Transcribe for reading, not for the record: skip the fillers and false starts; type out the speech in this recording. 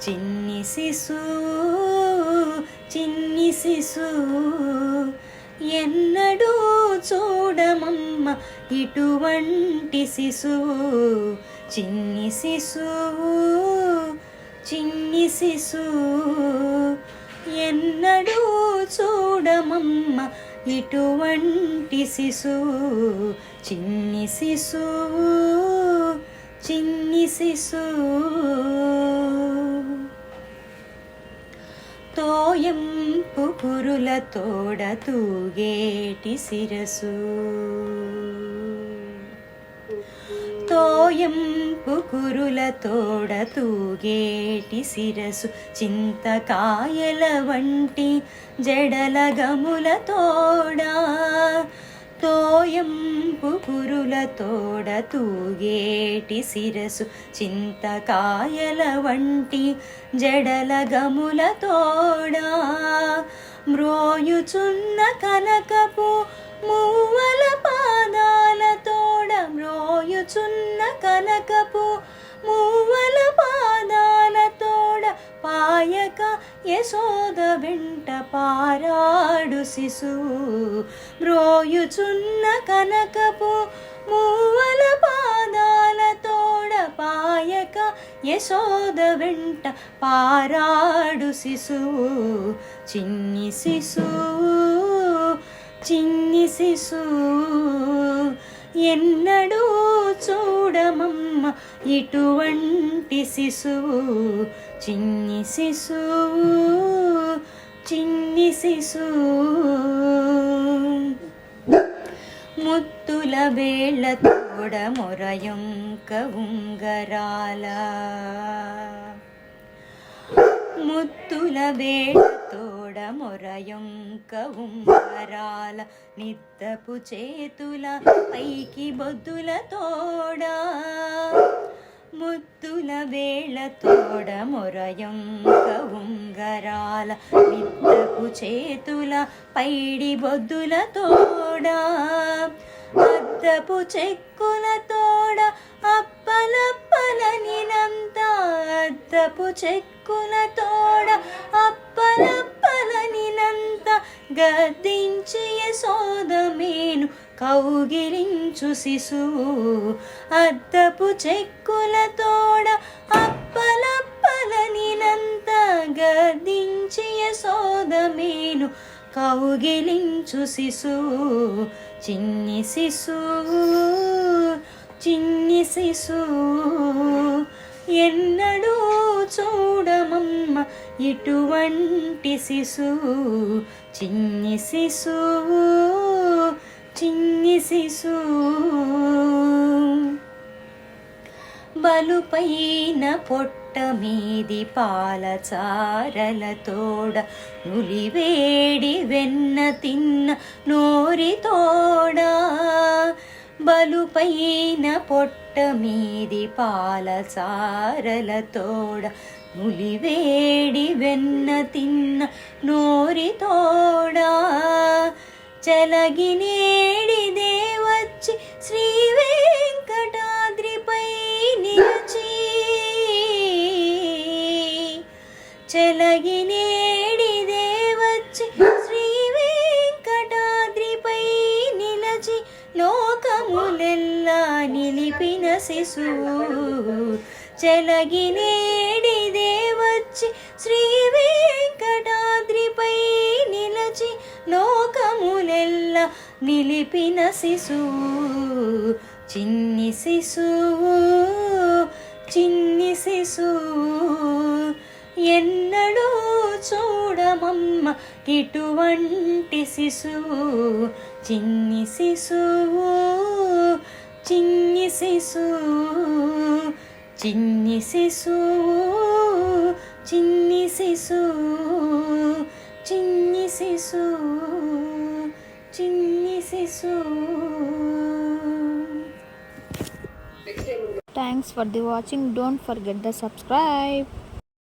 చిన్ని శిశు చిన్ని శిశు ఎన్నడూ చూడమమ్మ ఇటువంటి శిశువు చిన్ని శిశువు చిన్ని శిశువు ఎన్నడూ చూడమమ్మ ఇటువంటి శిశువు చిన్ని శిశువు చిన్ని శిశువు తోయంపు కురుల తోడ తూగేటి శిరసు తోయంపు కురుల తోడ తూగేటి శిరసు చింతకాయల వంటి జడల గముల తోడా తోయంపు కురుల తోడ తూగేటి శిరసు చింతకాయల వంటి జడల గముల తోడా మ్రోయుచున్న కనకపు మూవల పాదాల తోడ మ్రోయుచున్న కనకపు మూవల పాదాల తోడ పాయక యశోద వెంట పారాడు శిశువు మ్రోయుచున్న కనకపు మూవల పాదాల తోడ పాయక యశోద వెంట పారాడు శిశువు చిన్ని శిశువు చిన్ని శిశువు ఎన్నడూ చూడమమ్మ ఇటువంటి శిశువు చిన్ని శిశువు చిన్ని శిశువు ముత్తుల వేళ్ళ తోడ మొరయొంక ఉంగరాల ముత్తుల వేళ్ళ తోడ మొరయొంక ఉంగరాల నిద్దపు చేతుల పైకి బొద్దుల తోడా ముత్తుల వేళ తోడ మొరయొంక ఉంగరాల నిద్దపు చేతుల పైడి బొద్దుల తోడా అద్దపు చెక్కుల తోడ అప్పలప్పలనినంత అద్దపు చెక్కుల తోడ అప్పలప్పలనినంత గద్దించి యశోదమేను కౌగిలించు శిశువు అద్దపు చెక్కుల తోడ అప్పలప్పలనినంత గద్దించి యశోదమేను కౌగిలించు శిశువు చిన్ని శిశువు చిన్ని శిశువు ఎన్నడూ చూడమమ్మ ఇటువంటి శిశువు చిన్ని శిశువు చిన్ని శిశువు బలుపైన పొట్ట మీది పాలచారల తోడ నులివేడి వెన్న తిన్న నోరి తోడా బలుపైన పొట్ట మీది పాలచారల తోడ నులివేడి వెన్న తిన్న నోరి తోడా చలగినేడిదే వచ్చి శ్రీ వెంకటాద్రిపై నిలిచి చలగినేడిదే వచ్చి శ్రీ వెంకటాద్రిపై నిలచి లోకములెల్లా నిలిపిన శిశువు చలగినేడిదే వచ్చి శ్రీ వెంకటాద్రిపై నిలచి లోకములెల్లా నిలిపిన శిశువు చిన్ని శిశువు చిన్ని శిశువు ఎన్నడూ చూడమమ్మ ఇటువంటి శిశువు చిన్ని శిశువు చిన్ని శిశువు చిన్ని శిశువు చిన్ని శిశువు చిన్ని శిశువు చిన్ని శిశువు. Thanks for the watching. Don't forget the subscribe.